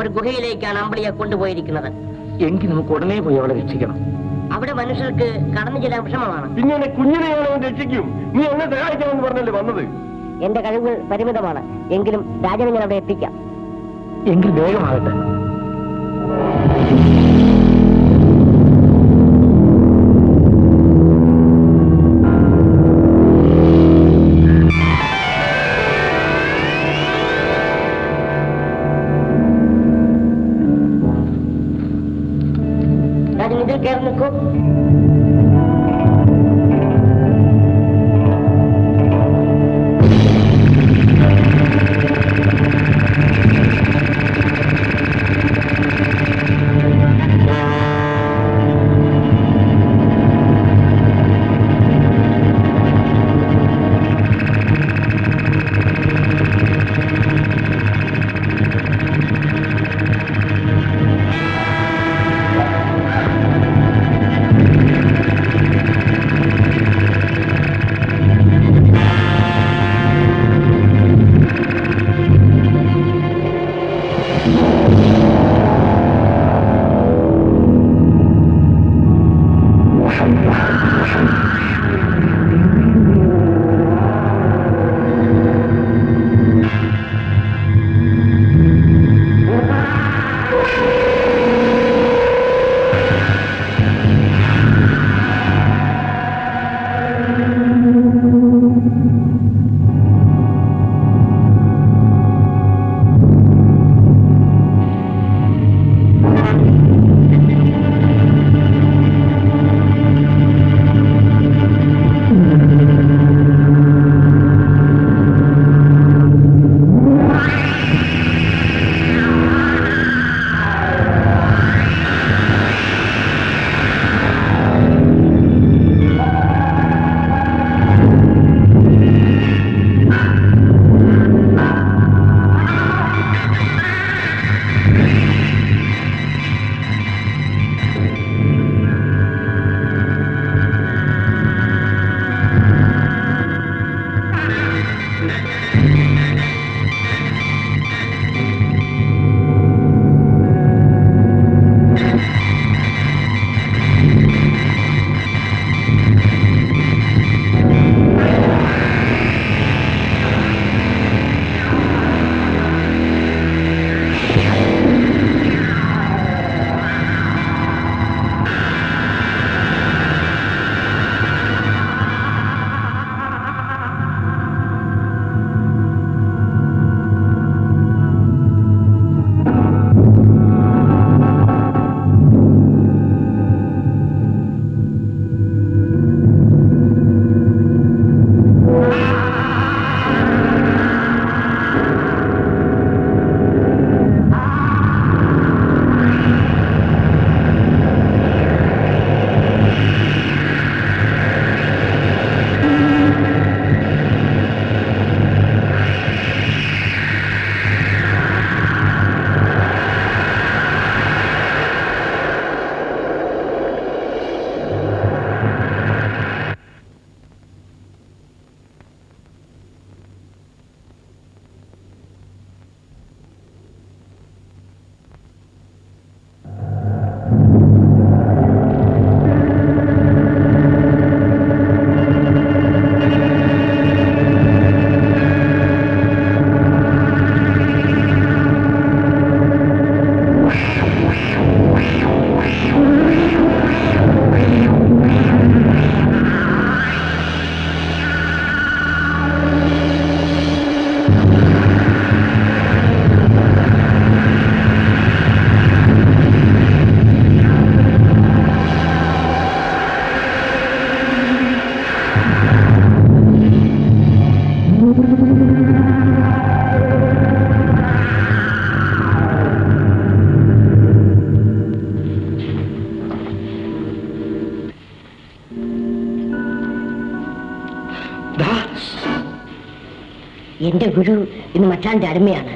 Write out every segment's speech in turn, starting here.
ഒരു ഗുഹയിലേക്കാണ് അമ്പിളിയെ കൊണ്ടുപോയിരിക്കുന്നത്. എങ്കിൽ നമുക്ക് ഉടനെ പോയി അവളെ രക്ഷിക്കണം. അവിടെ മനുഷ്യർക്ക് കടന്നു ചെല്ലാൻ വിഷമമാണ്. പിന്നെ കുഞ്ഞിനെ രക്ഷിക്കും. നീ എന്നെ സഹായിക്കാമെന്ന് പറഞ്ഞല്ലേ വന്നത്? എന്റെ കഴിവുകൾ പരിമിതമാണ്. എങ്കിലും രാജനെ ഞാൻ അവിടെ എത്തിക്കാം. എങ്കിൽ വേഗമാകട്ടെ. രാജൻ ഇതിൽ കയറി നിൽക്കൂ. എന്റെ ഗുരു ഇന്ന് മറ്റാന്റെ അടിമയാണ്.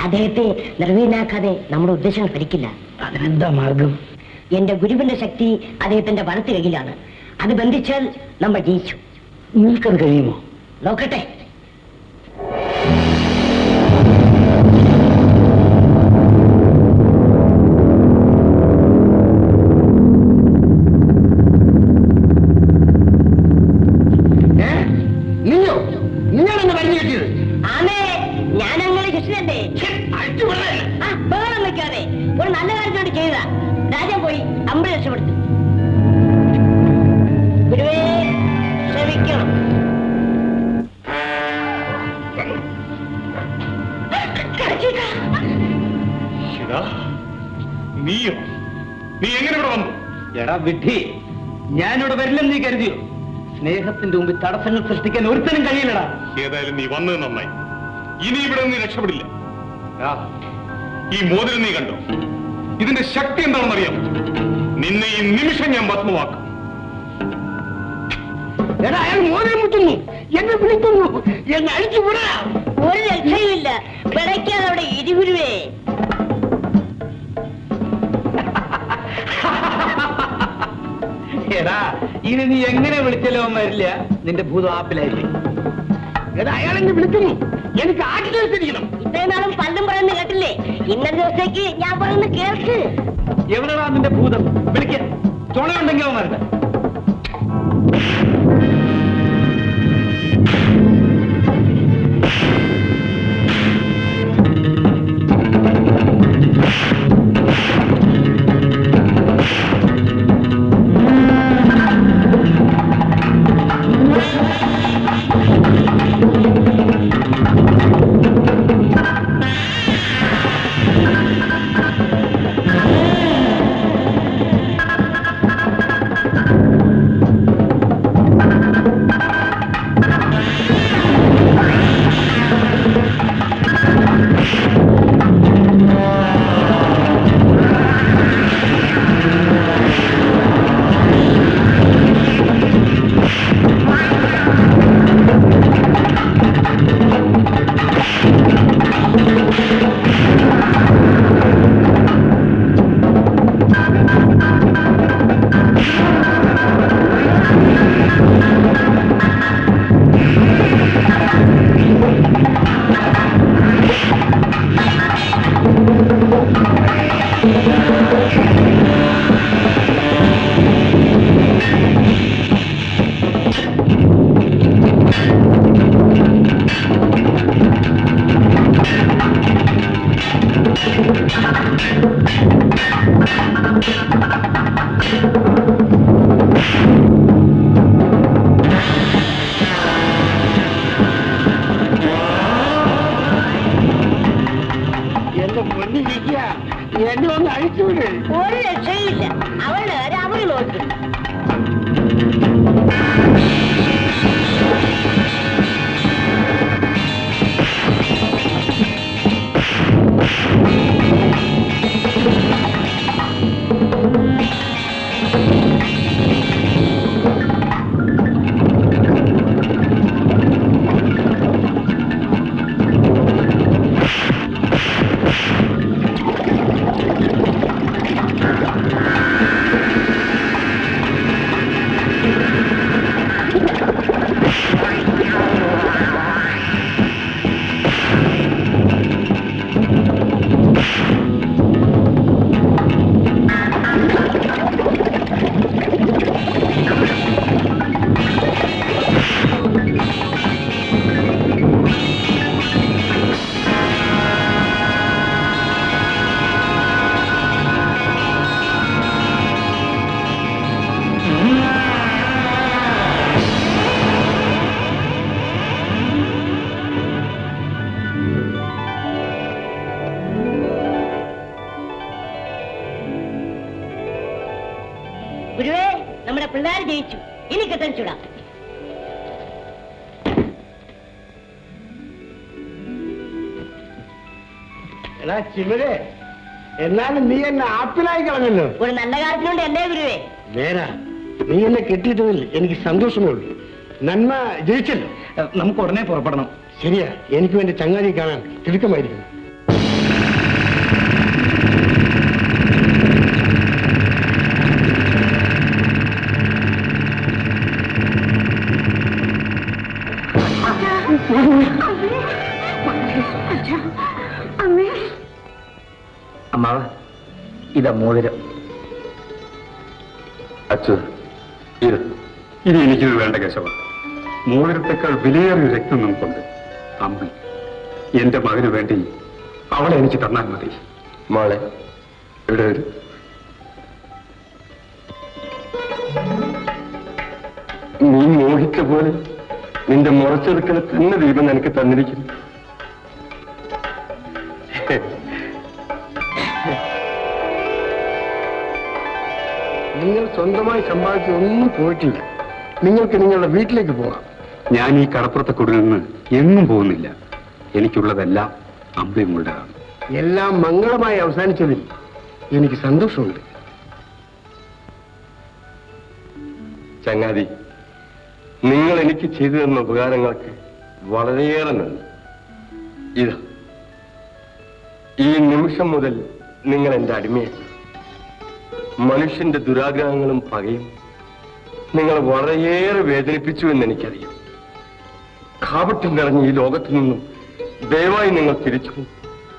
അദ്ദേഹത്തെ നിർവീനാക്കാതെ നമ്മുടെ ഉദ്ദേശങ്ങൾ ഫലിക്കില്ല. അതിനെന്താ മാർഗം? എന്റെ ഗുരുവിന്റെ ശക്തി അദ്ദേഹത്തിന്റെ വലത്ത് കയ്യിലാണ്. അത് ബന്ധിച്ചാൽ നമ്മൾ ജയിച്ചു. നിങ്ങൾക്കത് കഴിയുമോ? നോക്കട്ടെ. കമ്പി രക്ഷപ്പെടുത്തു. ഗുരുവേ ക്ഷമിക്കണം. നീയോ? നീ എങ്ങനെ ഇവിടെ വന്നു? എടാ വിഡ്ഢി, ഞാനിവിടെ വരില്ലെന്ന് നീ കരുതിയോ? സ്നേഹത്തിന്റെ മുമ്പിൽ തടസ്സങ്ങൾ സൃഷ്ടിക്കാൻ ഒരുത്തനും കഴിയില്ലടാ. ഏതായാലും നീ വന്നത് നന്നായി. ഇനി ഇവിടെ നീ രക്ഷപ്പെടില്ല. ഈ മോതിരം നീ കണ്ടോ? ഇതിന്റെ ശക്തി എന്താണെന്ന് അറിയാം. നിന്നെ ഈ നിമിഷം ഞാൻ ഭസ്മമാക്കും. എടാ, അയാൾ മോതിരം മുട്ടുന്നു, എന്നെ വിളിക്കുന്നു, എന്നെ അഴിച്ചു വിടാ. ഒരു രക്ഷയുമില്ല. പിടയ്ക്കാതെ അവിടെ ഇരുഗുരുവേ. എടാ, ഇനി നീ എങ്ങനെ വിളിച്ചാലോ വരില്ല. നിന്റെ ഭൂതം ആപ്പിലായിരിക്കും. എടാ, അയാളെന്നെ വിളിക്കുന്നു, എനിക്ക് ആട്ടിരിക്കണം. ഇത്രയും നാളും പലതും പറയുന്ന കേട്ടില്ലേ? ഇന്നത്തെ ദിവസത്തേക്ക് ഞാൻ പറയുന്ന കേൾക്ക്. എവിടെയാ നിന്റെ ഭൂതം? വിളിക്ക. തുണയുണ്ടെങ്കിൽ അവൻ വരട്ടെ. എന്നെ ഒന്ന് അഴിച്ചുവിട്. ഒരു രക്ഷയില്ല. അവള് അവര് നോക്കും. ഗുരുവേ, നമ്മുടെ പിള്ളേർ ജയിച്ചു. ഇനി കെട്ടടിച്ചുടാം. എടാ ചിമരെ, എന്നാലും നീ എന്നെ ആപ്പിലായി കളഞ്ഞല്ലോ. ഒരു നല്ല കാര്യത്തിനുണ്ട് എന്റെ ഗുരുവേ. നേരാ, നീ എന്നെ കെട്ടിയിട്ടതിൽ എനിക്ക് സന്തോഷമുള്ളൂ. നന്മ ജയിച്ചല്ലോ. നമുക്ക് ഉടനെ പുറപ്പെടണം. ശരിയാ, എനിക്ക് വേണ്ടി ചങ്ങാതി കാണാൻ തിടുക്കമായിരിക്കും. അമ്മാവ, ഇതാ മോതിരം. അച്ഛ, ഇനി എനിക്കിത് വേണ്ട കേശവ. മോതിരത്തെക്കാൾ വിലയേറിയ രക്തം നമുക്കുണ്ട്. അമ്മ, എന്റെ മകന് വേണ്ടി അവളെ എനിക്ക് തന്നാൽ മതി. മോളെ, ഇവിടെ വരും. നീ മോഹിച്ച പോലെ നിന്റെ മുറച്ചെടുക്കൽ തന്നെ ദൈവം എനിക്ക് തന്നിരിക്കുന്നു. നിങ്ങൾ സ്വന്തമായി സമ്പാദിച്ച് ഒന്നും പോയിട്ടില്ല. നിങ്ങൾക്ക് നിങ്ങളുടെ വീട്ടിലേക്ക് പോകാം. ഞാൻ ഈ കടപ്പുറത്തെ കൂടെ നിന്ന് എങ്ങും പോകുന്നില്ല. എനിക്കുള്ളതെല്ലാം അമ്പയമുള്ളതാണ്. എല്ലാം മംഗളമായി അവസാനിച്ചതിൽ എനിക്ക് സന്തോഷമുണ്ട്. ചങ്ങാതി, നിങ്ങൾ എനിക്ക് ചെയ്തു തന്ന ഉപകാരങ്ങൾക്ക് വളരെയേറെ നന്ദി. ഇതാ, ഈ നിമിഷം മുതൽ നിങ്ങൾ എന്റെ അടിമയാണ്. മനുഷ്യന്റെ ദുരാഗ്രഹങ്ങളും പകയും നിങ്ങൾ വളരെയേറെ വേദനിപ്പിച്ചു എന്ന് എനിക്കറിയാം. കാപട്യം നിറഞ്ഞ ഈ ലോകത്തു നിന്നും ദയവായി നിങ്ങൾ തിരിച്ചു.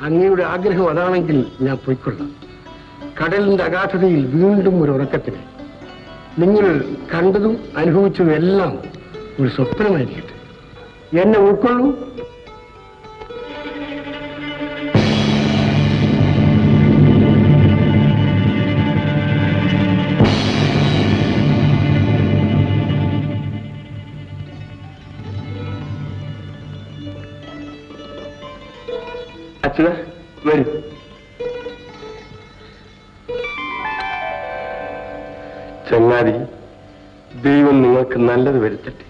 അങ്ങയുടെ ആഗ്രഹം അതാണെങ്കിൽ ഞാൻ പോയിക്കൊള്ളാം. കടലിന്റെ അഗാധതയിൽ വീണ്ടും ഒരു ഉറക്കത്തിന്. നിങ്ങൾ കണ്ടതും അനുഭവിച്ചതും എല്ലാം ഒരു സ്വപ്നമായിരിക്കട്ടെ. എന്നെ ഉൾക്കൊള്ളൂ. അച്ഛന വരൂ. ചങ്ങാതി, ദൈവം നിങ്ങൾക്ക് നല്ലത് വരുത്തട്ടെ.